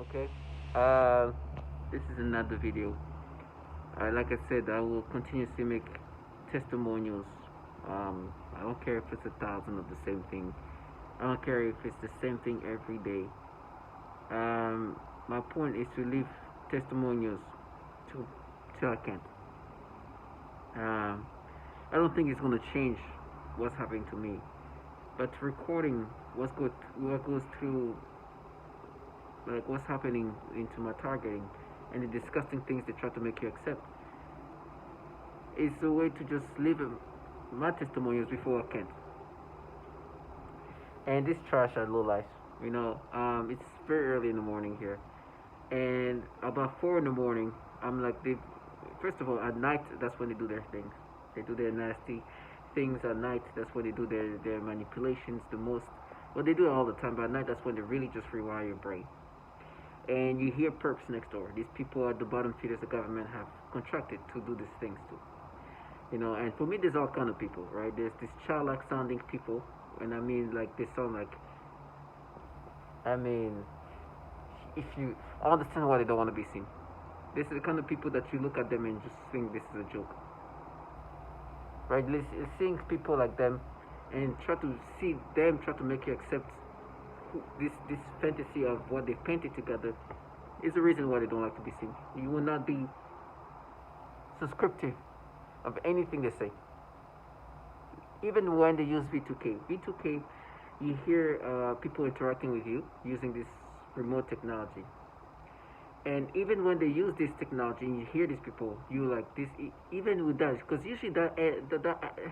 Okay. Uh, this is another video. Like I said, I will continuously make testimonials. I don't care if it's 1,000 of the same thing. I don't care if it's the same thing every day. My point is to leave testimonials to till I can't. Um, I don't think it's gonna change what's happening to me, but recording what goes through, like what's happening into my targeting, and the disgusting things they try to make you accept, is a way to just leave my testimonials before I can't. And this trash are low life. It's very early in the morning here, and about 4 in the morning, I'm like they. First of all, at night that's when they do their things. They do their nasty things at night. That's when they do their manipulations the most. Well, they do it all the time, but at night that's when they really just rewire your brain. And you hear perps next door. These people at the bottom feeders the government have contracted to do these things to. And for me, there's all kind of people, right? There's this childlike sounding people, and I mean, like they sound like, I mean, if you, I understand why they don't want to be seen. This is the kind of people that you look at them and just think this is a joke, right? Seeing people like them and try to see them try to make you accept this fantasy of what they've painted together is the reason why they don't like to be seen. You will not be subscriptive of anything they say. Even when they use V2K. V2K, you hear people interacting with you using this remote technology. And even when they use this technology and you hear these people, you like this, even with that, because usually that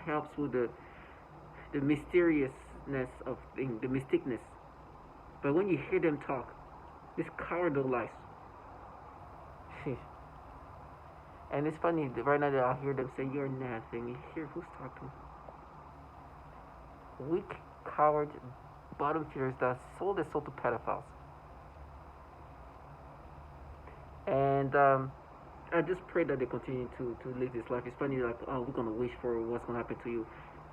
helps with the mysteriousness of the mysticness. But when you hear them talk, this cowardly lies. And it's funny, right now that I hear them say, "You're nothing." You hear who's talking? Weak, coward, bottom feeders that sold their soul to pedophiles. And I just pray that they continue to live this life. It's funny, like, oh, we're going to wish for what's going to happen to you.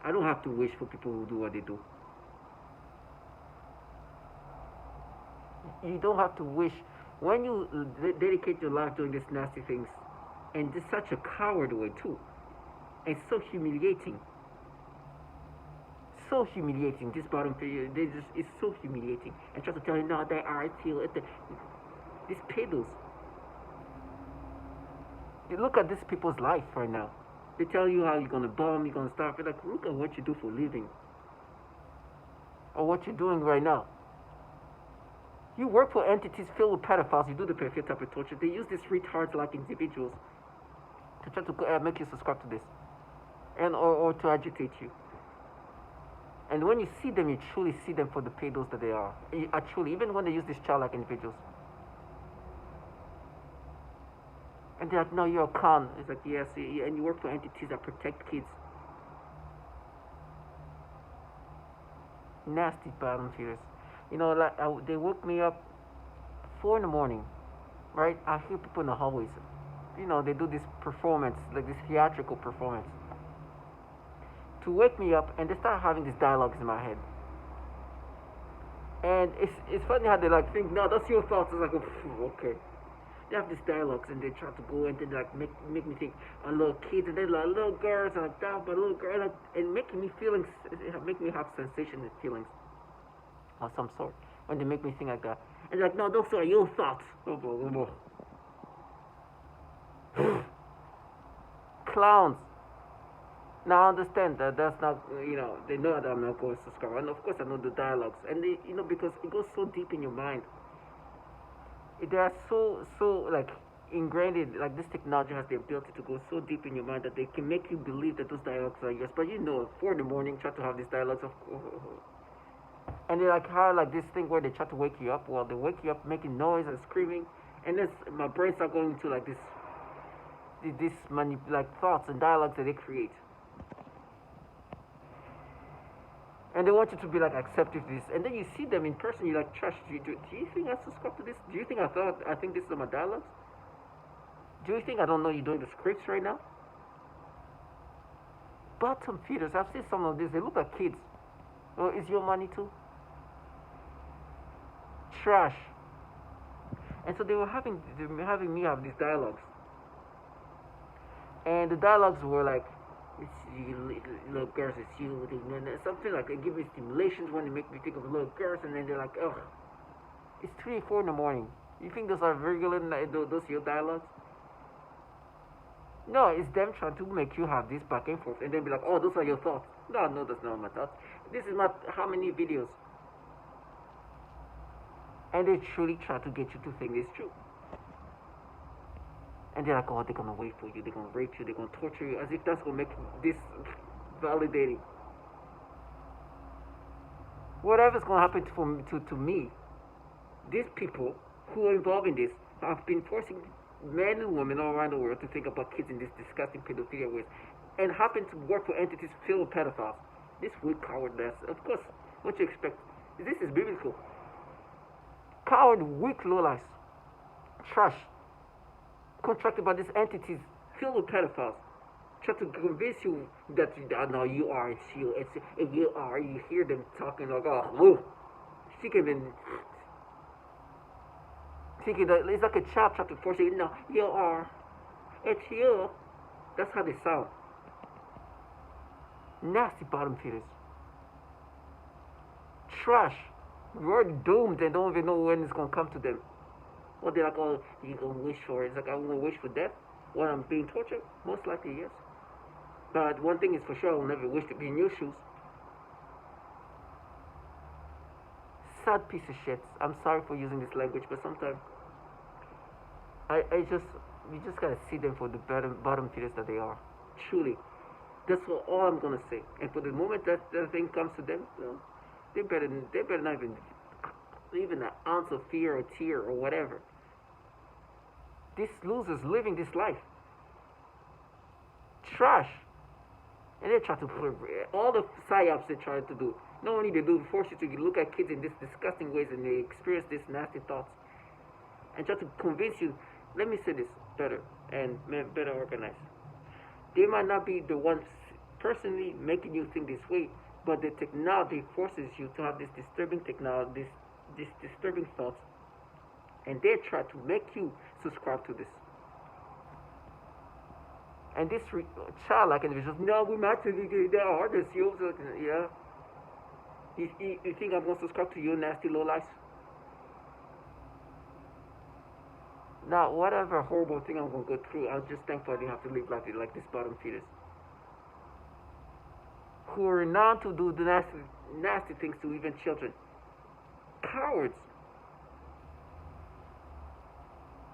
I don't have to wish for people who do what they do. You don't have to wish. When you dedicate your life doing these nasty things, and it's such a coward way too, and so humiliating. So humiliating. This bottom period, they just it's so humiliating. And try to tell you, no, they are. I feel it. These pedos. You look at these people's life right now. They tell you how you're gonna bomb, you're gonna start. You're like, look at what you do for a living, or what you're doing right now. You work for entities filled with pedophiles. You do the perfect type of torture. They use these retards like individuals to try to make you subscribe to this, and or to agitate you. And when you see them, you truly see them for the pedos that they are. Truly, even when they use these childlike individuals. And they're like, no, you're a con. It's like, yes, and you work for entities that protect kids. Nasty bottom feeders. Like they woke me up 4 in the morning, right? I hear people in the hallways. They do this performance, like this theatrical performance, to wake me up, and they start having these dialogues in my head. And it's funny how they like think, no, that's your thoughts. It's like, oh, okay. They have these dialogues and they try to go and they like make me think on little kids and they're like little girls and like that, but little girl and making me feelings, make me have sensation and feelings of some sort when they make me think like that. And they're like, no, those are your thoughts. Clowns. Now I understand that that's not, they know that I'm not going to subscribe. And of course I know the dialogues. And they, because it goes so deep in your mind. They are so like ingrained, like this technology has the ability to go so deep in your mind that they can make you believe that those dialogues are yours. But 4 in the morning, try to have these dialogues of, and they like how like this thing where they try to wake you up. Well, they wake you up making noise and screaming, and then my brain start going into like this like thoughts and dialogues that they create. And they want you to be like accepting this, and then you see them in person, you're like, trash. Do you think I subscribe to this? Do you think I think this is my dialogues? Do you think I don't know you're doing the scripts right now? Bottom feeders, I've seen some of this. They look like kids. Well, is your money too? Trash. And so they were having me have these dialogues, and the dialogues were like, it's you, little girls, it's you, and something like they give me stimulations when they make me think of little girls, and then they're like, ugh, it's 3 or 4 in the morning. You think those are regular, those your dialogues? No, it's them trying to make you have this back and forth, and then be like, oh, those are your thoughts. No, no, that's not my thoughts. This is not how many videos. And they truly try to get you to think it's true. And they're like, oh, they're gonna wait for you, they're gonna rape you, they're gonna torture you, as if that's gonna make this validating. Whatever's gonna happen to me, these people who are involved in this have been forcing men and women all around the world to think about kids in this disgusting pedophilia ways, and happen to work for entities filled with pedophiles. This weak cowardness, of course, what you expect? This is biblical. Coward, weak lowlives, trash, contracted by these entities filled with pedophiles, try to convince you that no, you are, it's you, you are. You hear them talking like, oh, woo, thinking that it's like a child trying to force you. No, you are, it's you. That's how they sound. Nasty bottom feeders. Trash. We're doomed and don't even know when it's gonna come to them. Well, they're like, oh, you're gonna wish for it. It's like, I'm gonna wish for death when I'm being tortured? Most likely, yes. But one thing is for sure, I'll never wish to be in your shoes. Sad piece of shit. I'm sorry for using this language, but sometimes you just gotta see them for the bottom feeders that they are. Truly. That's all I'm gonna say. And for the moment that thing comes to them, well, they better not even an ounce of fear or tear or whatever. These losers living this life. Trash. And they try to put all the psyops they try to do. Not only they do force you to look at kids in these disgusting ways and they experience these nasty thoughts. And try to convince you, let me say this better and better organized. They might not be the ones personally making you think this way, but the technology forces you to have this disturbing technology, this disturbing thoughts, and they try to make you subscribe to this. And this childlike individuals, no, we're not. There are others. Yeah. You think I'm going to subscribe to your nasty low lives? Now, whatever horrible thing I'm going to go through, I'm just thankful I didn't have to live like this bottom feeders, who are known to do the nasty things to even children. Cowards.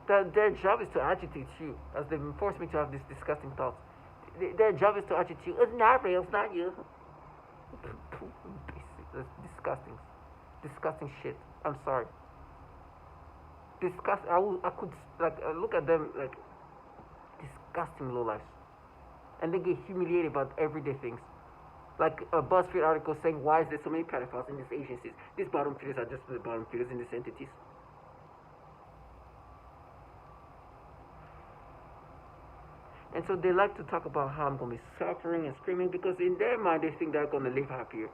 Their job is to agitate you, as they force me to have these disgusting thoughts. Their job is to agitate you. It's not real, it's not you. That's disgusting. Disgusting shit. I'm sorry. I could look at them like disgusting lowlifes. And they get humiliated about everyday things. Like a BuzzFeed article saying, why is there so many pedophiles in these agencies? These bottom feeders are just the bottom feeders in these entities. And so they like to talk about how I'm going to be suffering and screaming, because in their mind they think they're going to live happier.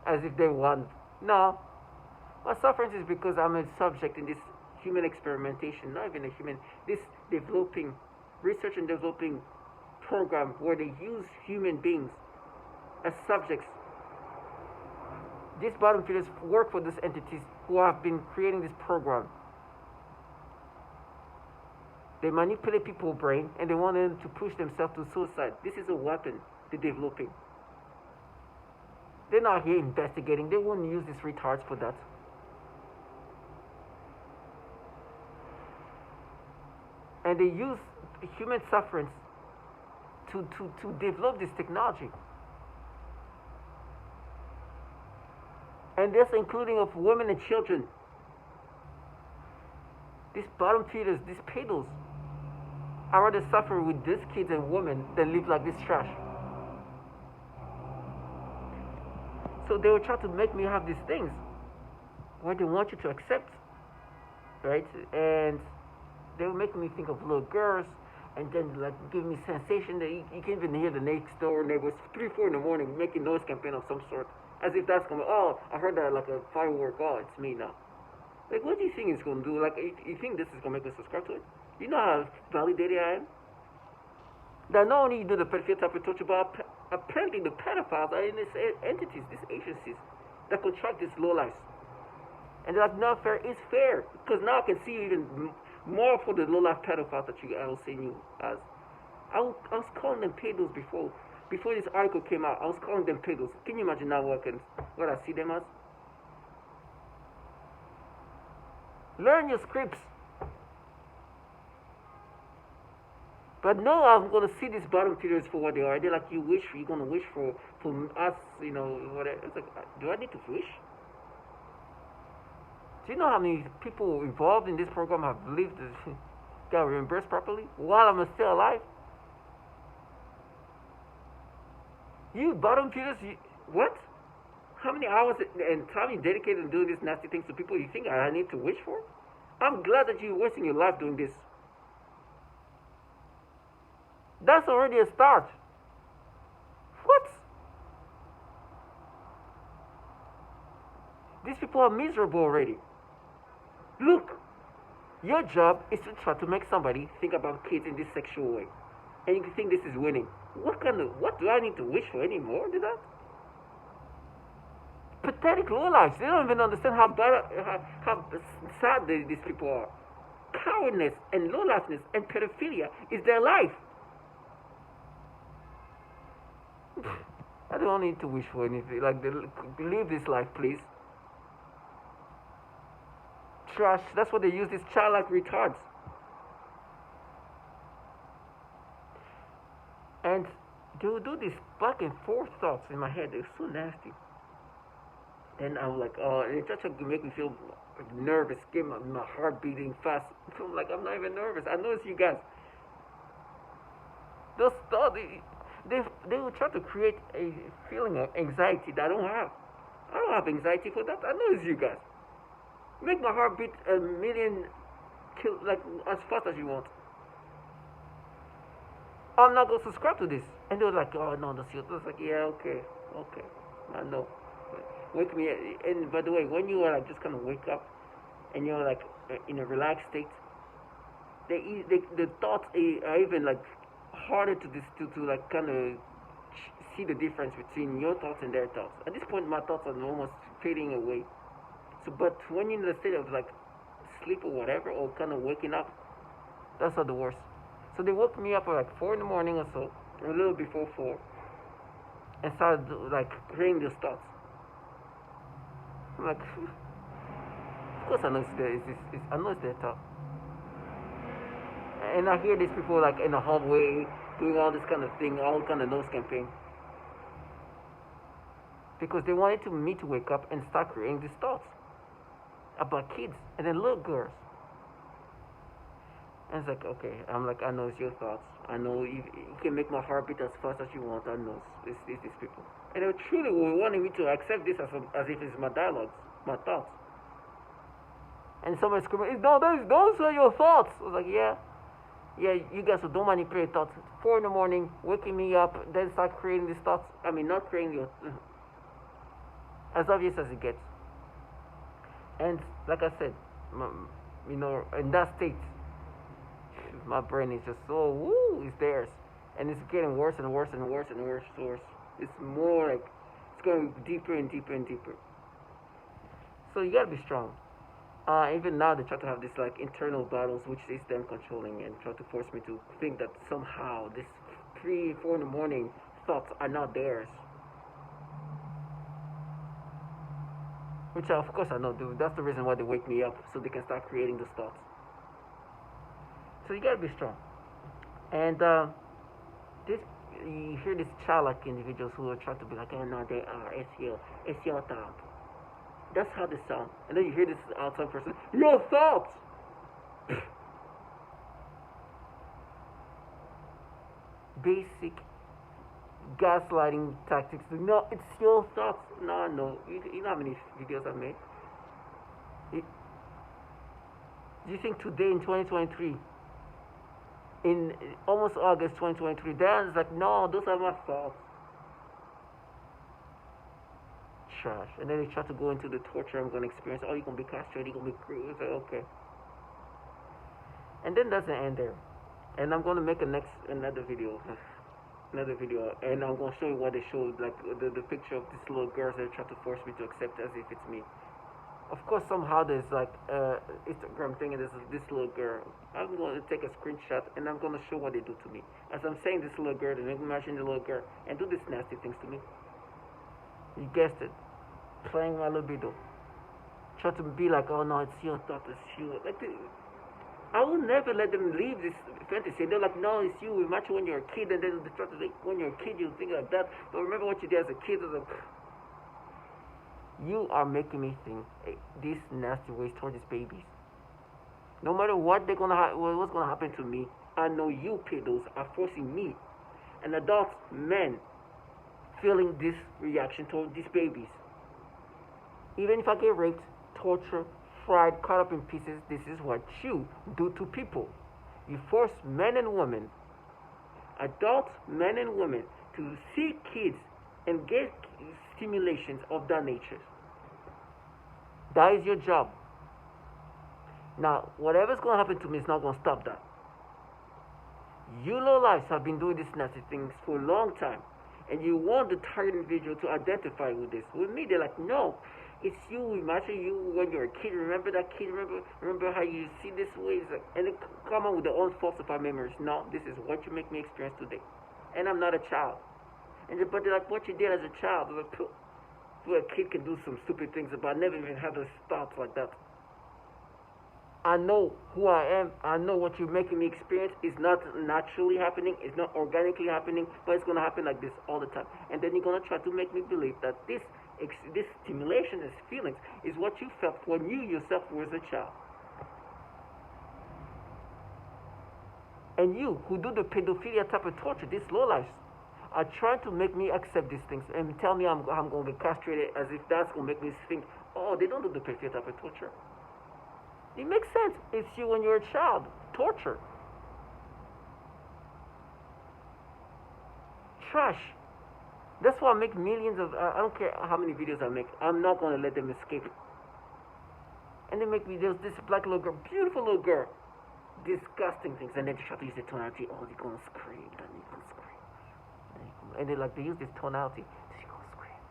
As if they want. No. My suffering is because I'm a subject in this human experimentation, not even a human, this developing, research and developing program where they use human beings as subjects. These bottom feeders work for these entities who have been creating this program. They manipulate people's brain and they want them to push themselves to suicide. This is a weapon they're developing. They're not here investigating. They won't use these retards for that. And they use human sufferance to develop this technology. And that's including of women and children. These bottom feeders, these pedos, I rather suffer with these kids and women than live like this trash. So they will try to make me have these things where they want you to accept, right? And they will make me think of little girls, and then like give me sensation that you can't even hear the next door neighbors 3-4 in the morning making noise campaign of some sort, as if that's gonna, oh, I heard that like a firework, oh, it's me now. Like, what do you think it's gonna do? Like, you think this is gonna make me subscribe to it? You know how validated I am? That not only do the pedophilia type of torture, but apparently the pedophiles are in these entities, these agencies that contract these low lives. And they're like, not fair is fair. Because now I can see even more for the low life pedophiles that I was seeing you as. I was calling them pedos before this article came out. I was calling them pedos. Can you imagine now what I see them as? Learn your scripts. But no, I'm gonna see these bottom feeders for what they are. They're like, you're gonna wish for us, whatever. It's like, do I need to wish? Do you know how many people involved in this program have lived, got reimbursed properly while I'm still alive? You bottom feeders, what? How many hours and time you dedicated to doing these nasty things to people you think I need to wish for? I'm glad that you're wasting your life doing this. That's already a start. What? These people are miserable already. Look, your job is to try to make somebody think about kids in this sexual way. And you think this is winning. What do I need to wish for anymore than that? Pathetic lowlifes. They don't even understand how sad these people are. Cowardness and lowlifeness and pedophilia is their life. I don't need to wish for anything. Like, live this life, please. Trash. That's what they use these childlike retards. And they will do these back and forth thoughts in my head. They're so nasty. And I'm like, oh, it just make me feel nervous, get my heart beating fast. So I'm like, I'm not even nervous. I know it's you guys. Those thoughts, they will try to create a feeling of anxiety that I don't have. I don't have anxiety for that. I know it's you guys. Make my heart beat a million, like as fast as you want. I'm not gonna subscribe to this. And they were like, oh no, that's you. I was like, yeah, okay, I know. Wake me. And by the way, when you are like just kind of wake up, and you're like in a relaxed state, the thoughts are even like harder to like kind of see the difference between your thoughts and their thoughts. At this point, my thoughts are almost fading away. So, but when you're in the state of like sleep or whatever, or kind of waking up, that's not the worst. So they woke me up at like 4 in the morning or so, or a little before 4, and started like creating those thoughts. I'm like, of course I know I know it's their thought. And I hear these people like in the hallway doing all this kind of thing, all kind of nose campaign. Because they wanted me to wake up and start creating these thoughts about kids and then little girls. And it's like, okay, I'm like, I know it's your thoughts. I know you can make my heart beat as fast as you want. I know it's these people. And they truly were wanting me to accept this as if it's my dialogues, my thoughts. And somebody screaming, no, those are your thoughts. I was like, yeah, you guys don't manipulate thoughts. 4 in the morning, waking me up, then start creating these thoughts. I mean, not creating your, as obvious as it gets. And like I said, in that state, my brain is just so, it's theirs. And it's getting worse and worse and worse and worse. It's more like, it's going deeper and deeper and deeper. So you gotta be strong. Even now they try to have this like internal battles which is them controlling and try to force me to think that somehow this 3, 4 in the morning thoughts are not theirs. Which of course I know, dude. That's the reason why they wake me up, so they can start creating those thoughts. So you gotta be strong. And you hear these childlike individuals who are trying to be like, oh no, they are, it's your thought. That's how they sound. And then you hear this outside person, your thoughts! Basic gaslighting tactics. No, it's your thoughts. No. You know how many videos I've made? Do you think today in 2023, in almost August 2023, Darren's like, no, those are my thoughts. trash. And then they try to go into the torture I'm gonna experience. Oh, you're gonna be castrated, you're gonna be cruel. Like, okay. And then doesn't end there. And I'm gonna make another video, and I'm gonna show you what they showed, like the picture of this little girl that try to force me to accept as if it's me. Of course, somehow there's like Instagram thing, and there's this little girl. I'm going to take a screenshot, and I'm going to show what they do to me. As I'm saying this little girl, and imagine the little girl, and do these nasty things to me. You guessed it. Playing my libido. Try to be like, oh no, it's your thought, it's you. Like, I will never let them leave this fantasy. They're like, no, it's you. Imagine when you're a kid, and then they try to like, when you're a kid, you think like that. But remember what you did as a kid. Like, you are making me think these nasty ways towards these babies. No matter what what's gonna happen to me, I know you pedos are forcing me, an adult man, feeling this reaction toward these babies. Even if I get raped, tortured, fried, cut up in pieces, this is what you do to people. You force men and women, adult men and women, to see kids and get stimulations of that nature. That is your job. Now, whatever's going to happen to me is not going to stop that. You lowlifes have been doing these nasty things for a long time, and you want the target individual to identify with this. With me, they're like, no, it's you. Imagine you when you're a kid. Remember that kid? Remember how you see this way? Like, and they come up with their own falsified memories. No, this is what you make me experience today, and I'm not a child. But they're like, what you did as a child? They're like, so a kid can do some stupid things, but I never even had those thoughts like that. I know who I am. I know what you're making me experience is not naturally happening. It's not organically happening, but it's going to happen like this all the time. And then you're going to try to make me believe that this stimulation, this feelings, is what you felt when you yourself were a child. And you, who do the pedophilia type of torture, these lowlifes, are trying to make me accept these things and tell me I'm going to be castrated as if that's going to make me think, oh, they don't do the pedophilia type of torture. It makes sense. It's you when you're a child. Torture. Trash. That's why I make millions of, I don't care how many videos I make. I'm not going to let them escape. And they make me, there's this black little girl, beautiful little girl. Disgusting things. And then they try to use the tonality. Oh, they're going to scream. Then they're going to scream. And they use this tonality. They're going to scream.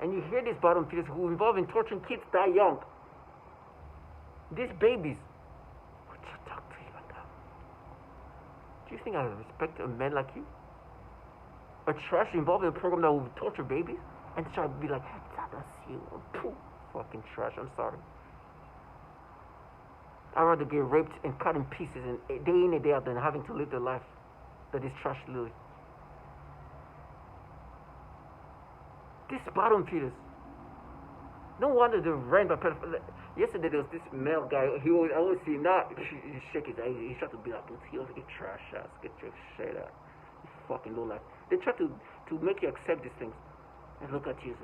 And you hear these bottom feeders who involve in torturing kids die young. These babies, would you talk to you like that? Do you think I respect a man like you? A trash involved in a program that will torture babies? And try to be like, that's you. Pooh, fucking trash, I'm sorry. I'd rather get raped and cut in pieces and day in and day out than having to live the life that is trash live. These bottom feeders. No wonder they're ran by pedophiles. Yesterday there was this male guy. I always see he shake his eyes. He tried to be like, he always get trash ass, get your shit out. You fucking low life. They try to make you accept these things. And look at you,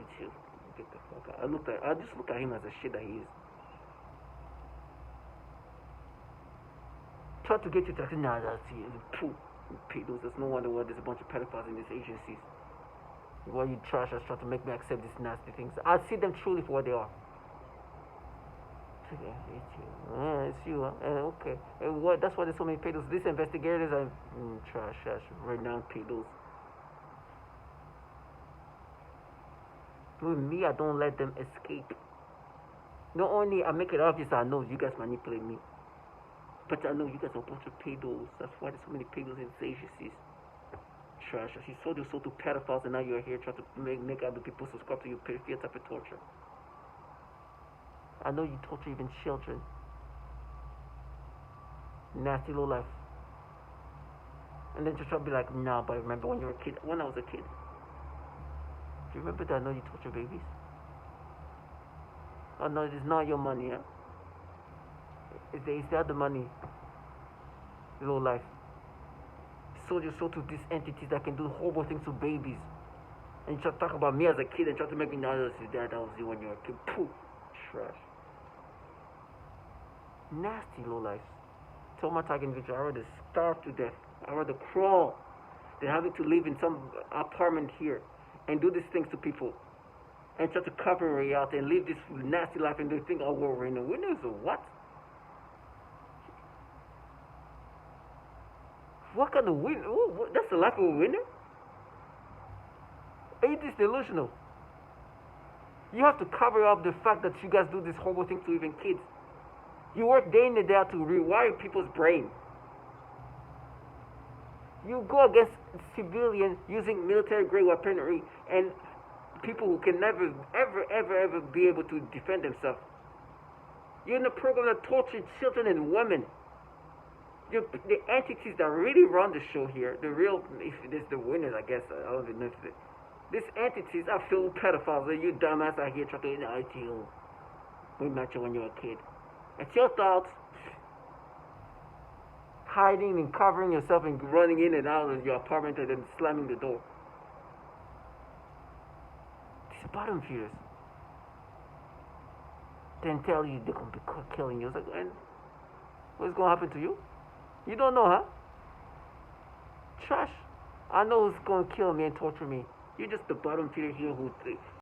get the fuck out. I just look at him as a shit that he is. Try to get you to say, nah, that's you. Pooh, pedos. There's no wonder why there's a bunch of pedophiles in these agencies. Why you trash us trying to make me accept these nasty things. I see them truly for what they are. It's you. Okay. That's why there's so many pedos. These investigators are trash ass, renowned pedos. With me, I don't let them escape. Not only I make it obvious I know you guys manipulate me, but I know you guys are a bunch of pedos. That's why there's so many pedos in these agencies. Trash. You sold your soul to pedophiles, and now you're here trying to make other people subscribe to your pedophilia type of torture. I know you torture even children. Nasty low life. And then just try to be like, nah, but I remember when you were a kid. When I was a kid. Do you remember that I know you torture babies? Oh no, it's not your money, huh? Is that the money? Low life. Sold your soul to these entities that can do horrible things to babies. And you try to talk about me as a kid and try to make me know that was you when you were a kid. Pooh. Trash. Nasty low life. Tell my target individual, I rather starve to death. I rather crawl than having to live in some apartment here and do these things to people. and try to cover her way out and live this nasty life, and they think, oh, we're winners or what? What kind of win? That's the life of a winner? Ain't this delusional? You have to cover up the fact that you guys do this horrible thing to even kids. You work day in and day out to rewire people's brain. You go against civilians using military grade weaponry and people who can never, ever, ever, ever be able to defend themselves. You're in a program that tortures children and women. The entities that really run the show here, the real, if it's the winners, I guess, I don't even know if it, these entities are filled with pedophiles. You dumbass out here trying to ITO. We met you when you were a kid. It's your thoughts. Hiding and covering yourself and running in and out of your apartment and then slamming the door. These bottom feeders. Then tell you they're going to be killing you. It's like, and what's going to happen to you? You don't know, huh? Trash. I know who's going to kill me and torture me. You're just the bottom feeder here who